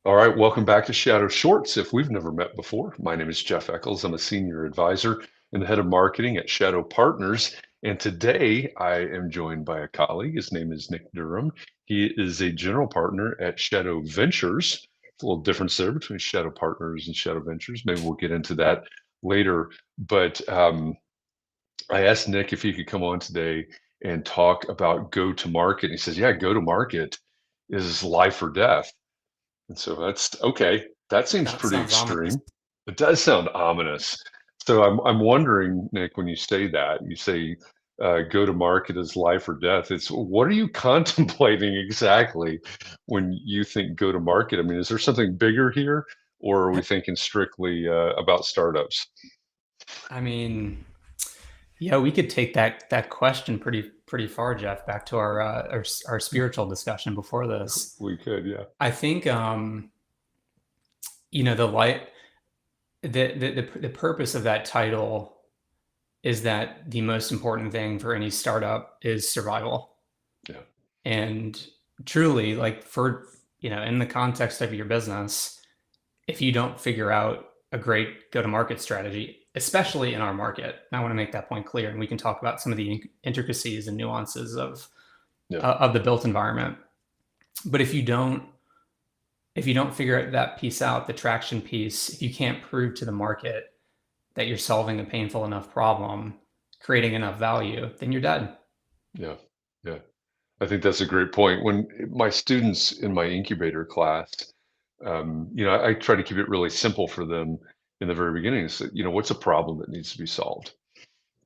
All right, welcome back to Shadow Shorts. If we've never met before, my name is Jeff Echols. I'm a senior advisor and the head of marketing at Shadow Partners. And today I am joined by a colleague. His name is Nick Durham. He is a general partner at Shadow Ventures. It's a little difference there between Shadow Partners and Shadow Ventures. Maybe we'll get into that later. But I asked Nick if he could come on today and talk about go to market. He says, yeah, go to market is life or death. And so that's okay. That seems pretty Sounds ominous. extreme. It does sound ominous. So I'm wondering, Nick, when you say that, you say go to market as life or death. It's what are you contemplating exactly when you think go to market? I mean, is there something bigger here, or are we thinking strictly about startups? I mean, yeah, we could take that question pretty far, Jeff, back to our spiritual discussion before this. We could, yeah, I think the light the purpose of that title is that the most important thing for any startup is survival. yeah, And truly, like for in the context of your business, if you don't figure out a great go-to-market strategy, especially in our market, I want to make that point clear, and we can talk about some of the intricacies and nuances yeah, of the built environment. But if you don't figure that piece out, the traction piece, if you can't prove to the market that you're solving a painful enough problem, creating enough value, then you're dead. yeah, yeah. I think that's a great point. When my students in my incubator class, I try to keep it really simple for them in the very beginning. So, what's a problem that needs to be solved?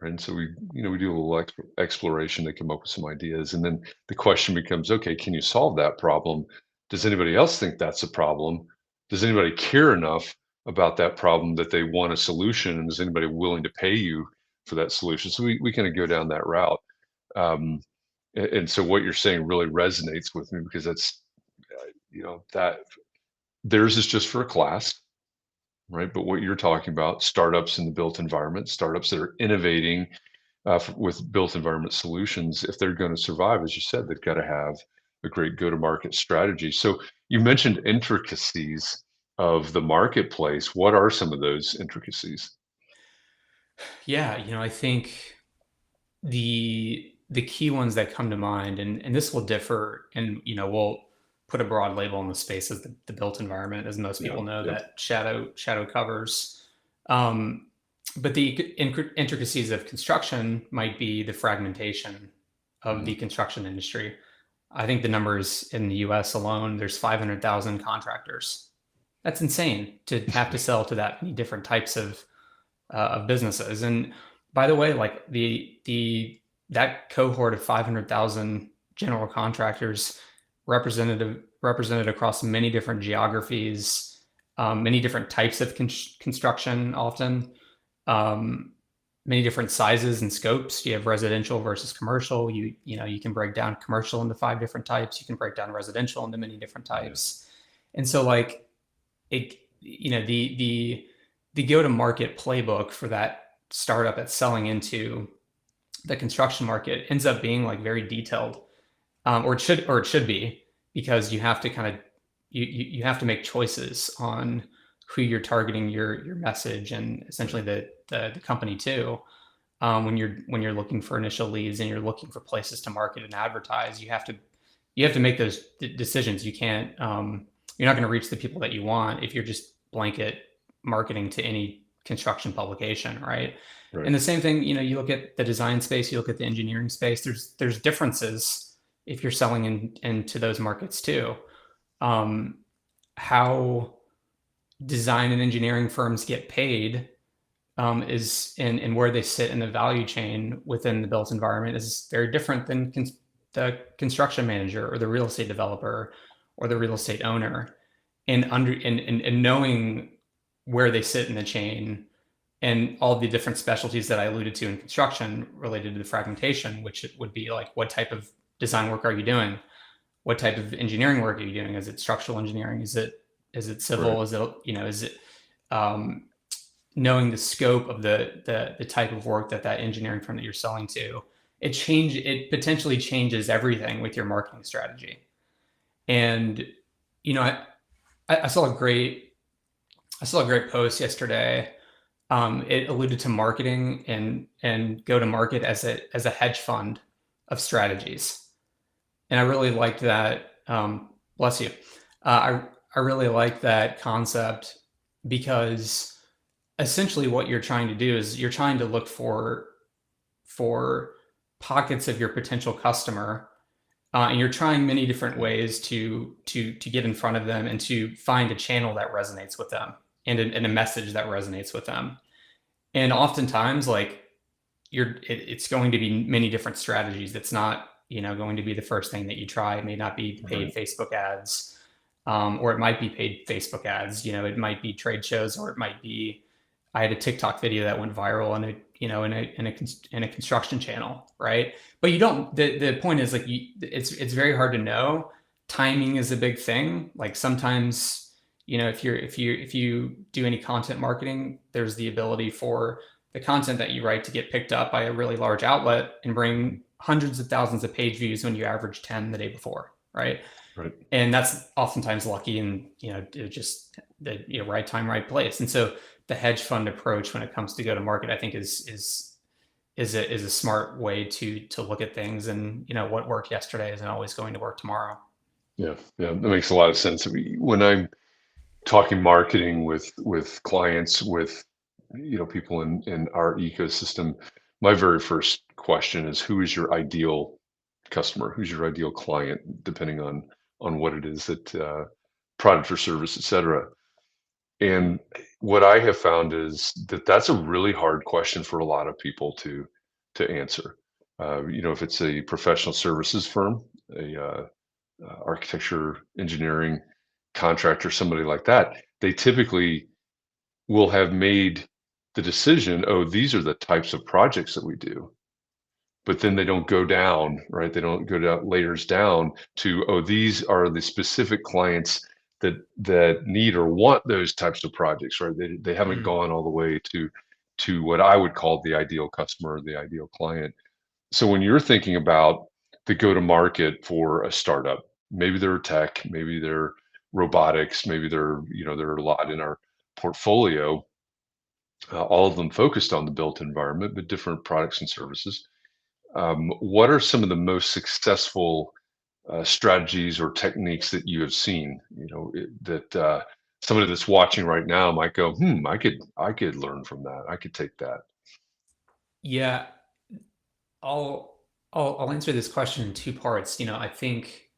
Right? And so we do a little exploration. They come up with some ideas, and then the question becomes, okay, can you solve that problem? Does anybody else think that's a problem? Does anybody care enough about that problem that they want a solution? And is anybody willing to pay you for that solution? So we kind of go down that route. Um, and so what you're saying really resonates with me because that's, that theirs is just for a class, right? But what you're talking about, startups in the built environment, startups that are innovating with built environment solutions, if they're going to survive, as you said, they've got to have a great go-to-market strategy. So you mentioned intricacies of the marketplace. What are some of those intricacies? Yeah, I think the key ones that come to mind, and this will differ, and we'll put a broad label on the space as the built environment, as most Yeah, people know yeah, that shadow covers. Um, but the intricacies of construction might be the fragmentation of mhm, the construction industry. I think the numbers in the U.S. alone, there's 500,000 contractors. That's insane to have to sell to that many different types of businesses. And by the way, like the that cohort of 500,000 general contractors represented across many different geographies, many different types of construction, often um, many different sizes and scopes. You have residential versus commercial. You can break down commercial into 5 different types. You can break down residential into many different yeah, types. And so like it, the go to market playbook for that startup that's selling into the construction market ends up being like very detailed, or it should be, because you have to kind of you have to make choices on who you're targeting your message and essentially right, the company to. When you're looking for initial leads and you're looking for places to market and advertise, you have to make those decisions. You're not going to reach the people that you want if you're just blanket marketing to any construction publication, right? right, And the same thing, you look at the design space, you look at the engineering space. There's differences if you're selling into those markets too. Um, how design and engineering firms get paid is and where they sit in the value chain within the built environment is very different than the construction manager or the real estate developer or the real estate owner. And knowing where they sit in the chain and all the different specialties that I alluded to in construction related to the fragmentation, which it would be like, what type of design work are you doing? What type of engineering work are you doing? Is it structural engineering? Is it right, civil? Is it um, knowing the scope of the type of work that engineering firm that you're selling to? It potentially changes everything with your marketing strategy. And you know, I saw a great post yesterday. It alluded to marketing and go to market as a hedge fund of strategies, and I really liked that. Bless you. I really like that concept because essentially what you're trying to do is you're trying to look for pockets of your potential customer, and you're trying many different ways to get in front of them and to find a channel that resonates with them and a message that resonates with them. And oftentimes, like it's going to be many different strategies. It's not going to be the first thing that you try. It may not be paid Right. Facebook ads, or it might be paid Facebook ads. It might be trade shows, or it might be. I had a TikTok video that went viral in a construction channel, right? But you don't. The point is like it's very hard to know. Timing is a big thing. Like sometimes if you do any content marketing, there's the ability for the content that you write to get picked up by a really large outlet and bring hundreds of thousands of page views when you average 10 the day before, right? Right. And that's oftentimes lucky and just the right time, right place. And so the hedge fund approach when it comes to go to market, I think is a smart way to look at things. And what worked yesterday isn't always going to work tomorrow. Yeah. Yeah. That makes a lot of sense. I mean, when I'm talking marketing with clients, with people in our ecosystem, my very first question is, who is your ideal customer? Who's your ideal client? Depending on what it is that product or service, et cetera. And what I have found is that that's a really hard question for a lot of people to answer. If it's a professional services firm, a architecture, engineering contractor, somebody like that, they typically will have made the decision, oh, these are the types of projects that we do. But then they don't go down, right? They don't go down layers down to, oh, these are the specific clients that need or want those types of projects, right? They haven't Mm. gone all the way to what I would call the ideal customer or the ideal client. So when you're thinking about the go-to-market for a startup, maybe they're tech, maybe they're robotics, maybe there are a lot in our portfolio, all of them focused on the built environment, but different products and services. What are some of the most successful strategies or techniques that you have seen? That somebody that's watching right now might go, I could learn from that. I could take that. Yeah, I'll I'll answer this question in two parts. I think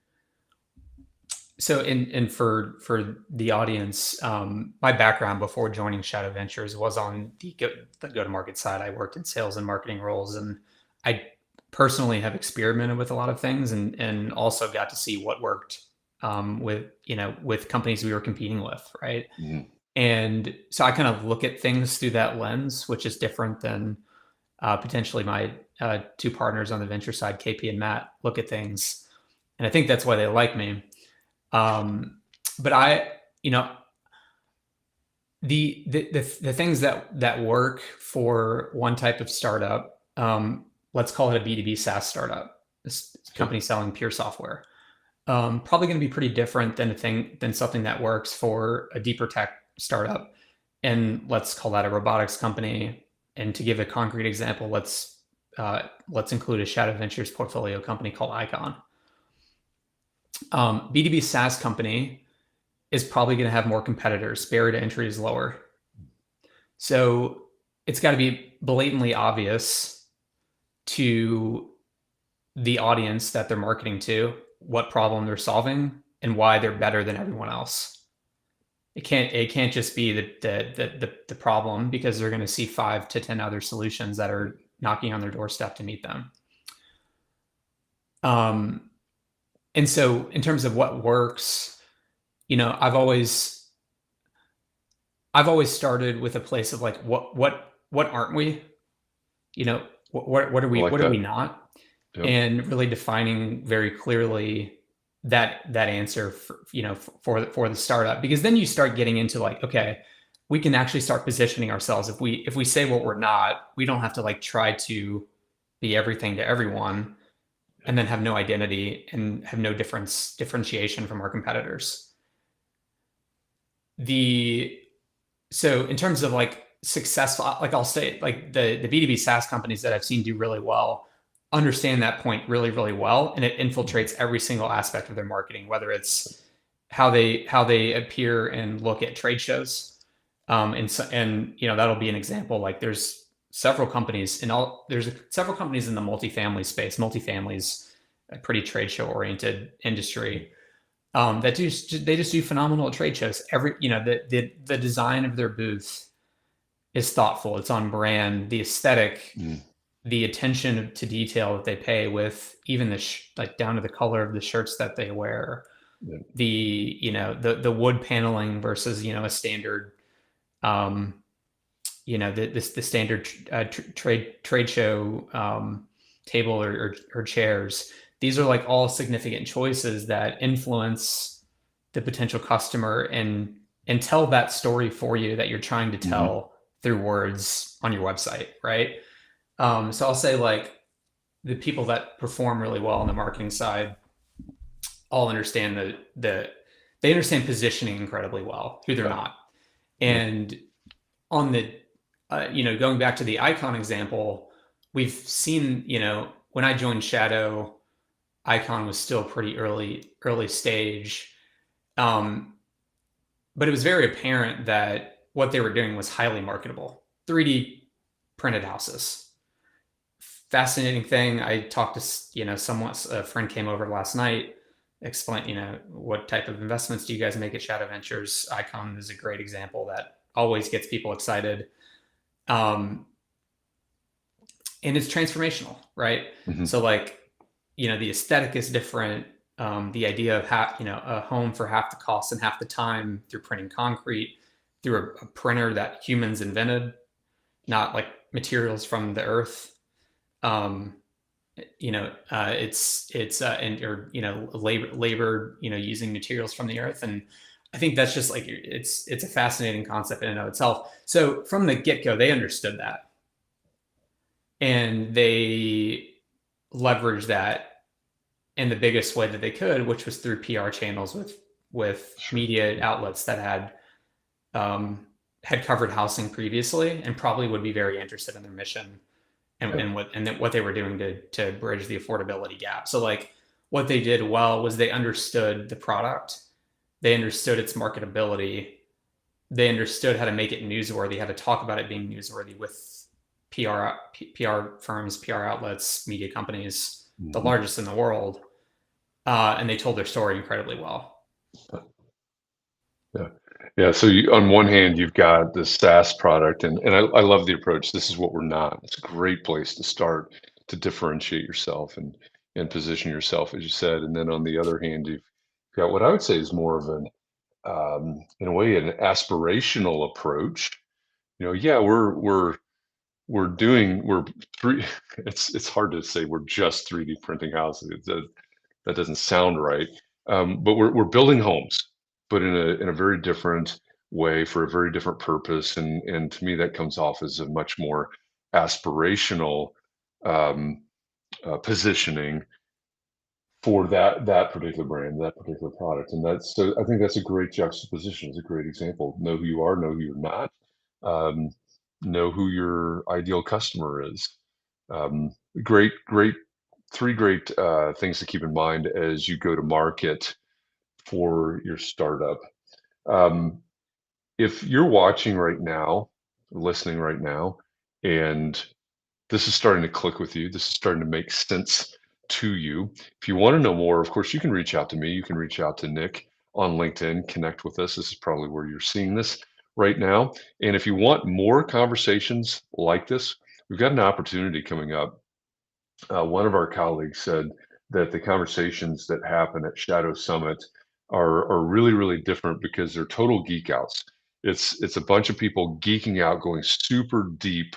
so. And for the audience, my background before joining Shadow Ventures was on the go to market side. I worked in sales and marketing roles, and I personally have experimented with a lot of things, and also got to see what worked, with companies we were competing with, right? Mhm. And so I kind of look at things through that lens, which is different than potentially my two partners on the venture side, KP and Matt, look at things. And I think that's why they like me. But you know, the things that work for one type of startup, let's call it a B2B SaaS startup, this Okay. company selling pure software, probably going to be pretty different than something that works for a deeper tech startup. And let's call that a robotics company. And to give a concrete example, let's include a Shadow Ventures portfolio company called Icon. B2B SaaS company is probably going to have more competitors. Barrier to entry is lower. So it's got to be blatantly obvious to the audience that they're marketing to what problem they're solving and why they're better than everyone else. It can't just be the problem, because they're going to see 5 to 10 other solutions that are knocking on their doorstep to meet them. And so in terms of what works, I've always started with a place of like, what aren't we? What are I we like what are we that. not? Yep. And really defining very clearly that answer for the startup, because then you start getting into like, okay, we can actually start positioning ourselves. If we say what we're not, we don't have to like try to be everything to everyone and then have no identity and have no differentiation from our competitors. the so in terms of like successful, like I'll say like the B2B SaaS companies that I've seen do really well understand that point really, really well, and it Mhm. infiltrates every single aspect of their marketing, whether it's how they appear and look at trade shows, and that'll be an example. Like there's several companies in the multifamily space. Multifamily's a pretty trade show oriented industry, that they just do phenomenal at trade shows. The design of their booth is thoughtful. It's on brand. The aesthetic, Mhm. the attention to detail that they pay with even like down to the color of the shirts that they wear, Yeah. the wood paneling versus a standard, um, the standard trade show, table or chairs. These are like all significant choices that influence the potential customer and tell that story for you that you're trying to Mhm. tell through words on your website, right? So I'll say like the people that perform really well on the marketing side all understand they understand positioning incredibly well, who they're Yeah. not. Yeah. And on the going back to the icon example, we've seen, when I joined Shadow, icon was still pretty early stage. Um, but it was very apparent that what they were doing was highly marketable. 3D printed houses. Fascinating thing. I talked to, somewhat, a friend came over last night, explain, what type of investments do you guys make at Shadow Ventures? Icon is a great example that always gets people excited. Um, and it's transformational, right? Mhm. So like, the aesthetic is different. The idea of a home for half the cost and half the time through printing concrete through a printer that humans invented, not like materials from the earth. Um, it's and or labor using materials from the earth, and I think that's just like it's a fascinating concept in and of itself. So from the get go, they understood that and they leveraged that in the biggest way that they could, which was through PR channels with Sure. media outlets that um, had covered housing previously and probably would be very interested in their mission Yeah. and what they were doing to bridge the affordability gap. So like what they did well was they understood the product, they understood its marketability, they understood how to make it newsworthy, how to talk about it being newsworthy with PR firms, PR outlets, media companies, the Mhm. largest in the world, and they told their story incredibly well. Yeah. Yeah. So on one hand, you've got the SaaS product, and I love the approach. This is what we're not. It's a great place to start to differentiate yourself and position yourself, as you said. And then on the other hand, you've got what I would say is more of an, in a way, an aspirational approach. Yeah, we're three. It's hard to say we're just 3D printing houses. That doesn't sound right. But we're building homes, but in a very different way for a very different purpose. And to me, that comes off as a much more aspirational um, positioning for that particular brand, that particular product. And that's so I think that's a great juxtaposition. It's a great example. Know who you are, know who you're not, um, know who your ideal customer is. Um, great, three great things to keep in mind as you go to market for your startup. Um, if you're watching right now, listening right now, and this is starting to click with you, this is starting to make sense to you. If you want to know more, of course, you can reach out to me. You can reach out to Nick on LinkedIn, connect with us. This is probably where you're seeing this right now. And if you want more conversations like this, we've got an opportunity coming up. One of our colleagues said that the conversations that happen at Shadow Summit are really, really different because they're total geek outs. It's a bunch of people geeking out, going super deep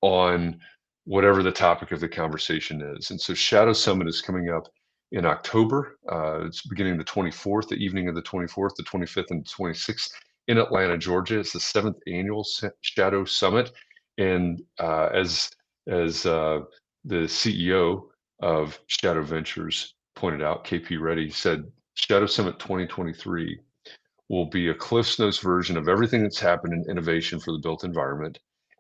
on whatever the topic of the conversation is. And so Shadow Summit is coming up in October. It's beginning the 24th, the evening of the 24th, the 25th, and 26th in Atlanta, Georgia. It's the seventh annual Shadow Summit. And as the CEO of Shadow Ventures pointed out, KP Reddy said, Shadow Summit 2023 will be a Cliff's Notes version of everything that's happened in innovation for the built environment,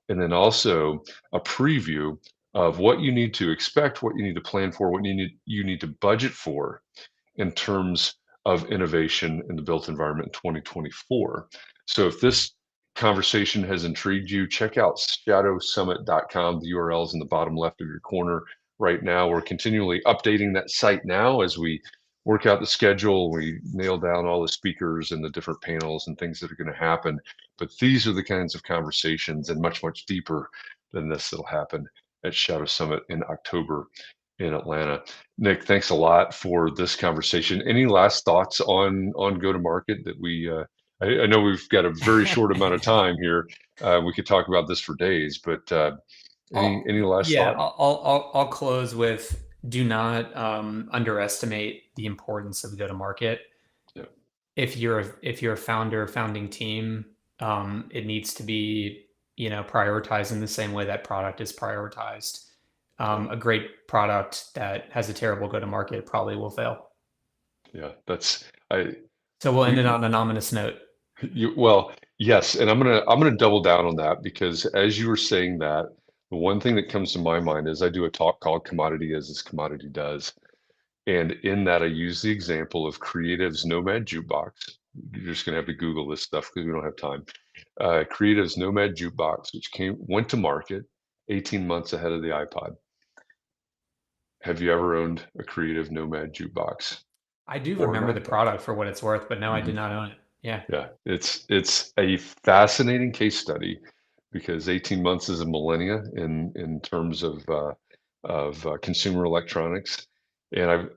and then also a preview of what you need to expect, what you need to plan for, what you need to budget for in terms of innovation in the built environment in 2024. So if this conversation has intrigued you, check out shadowsummit.com. The URL is in the bottom left of your corner right now. We're continually updating that site now as we work out the schedule. We nail down all the speakers and the different panels and things that are going to happen. But these are the kinds of conversations and much, much deeper than this that'll happen at Shadow Summit in October in Atlanta. Nick, thanks a lot for this conversation. Any last thoughts on go to market that we I know we've got a very short amount of time here. We could talk about this for days, but any last Yeah, thought? I'll close with do not underestimate the importance of go to market. Yeah, If you're a founding team, it needs to be prioritized in the same way that product is prioritized. yeah, A great product that has a terrible go to market probably will fail. yeah. That's I So we'll end it we on an ominous note. well, yes, and I'm gonna double down on that because as you were saying that, the one thing that comes to my mind is I do a talk called Commodity as this commodity does. And in that, I use the example of Creative's Nomad Jukebox. You're just going to have to Google this stuff because we don't have time. Creative's Nomad Jukebox, which went to market 18 months ahead of the iPod. Have you ever owned a Creative Nomad Jukebox I do or an remember the iPod? product for what it's worth, but no, I did Mhm. not own it. Yeah. Yeah, it's a fascinating case study because 18 months is a millennia in terms of consumer electronics, and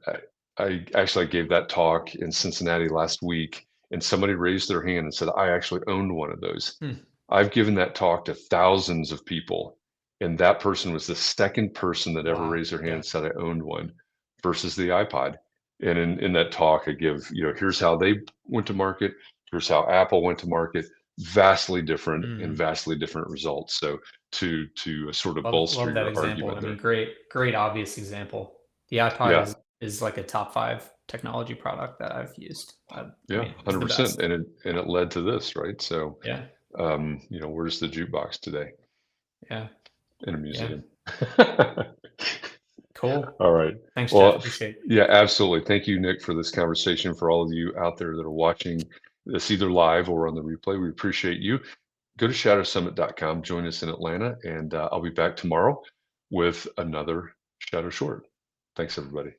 I actually gave that talk in Cincinnati last week, and somebody raised their hand and said I actually owned one of those. Hmm. I've given that talk to thousands of people, and that person was the second person that ever Wow. raised their hand Yeah. and said I owned one versus the iPod. And in that talk, I give, here's how they went to market, here's how Apple went to market, vastly different and Mm. vastly different results. So to sort of bolster Love that your example. argument I mean, there. great obvious example. The iPod Yeah, is like a top five technology product that I've used. I yeah, mean, it's the 100%. best. And it led to this, right? So Yeah. where's the jukebox today? Yeah. In a Yeah. museum. Cool. All right. Thanks, Jeff. Well, Appreciate it. yeah, absolutely. Thank you, Nick, for this conversation. For all of you out there that are watching this either live or on the replay, we appreciate you. Go to shadowsummit.com, join us in Atlanta, and I'll be back tomorrow with another Shadow Short. Thanks, everybody.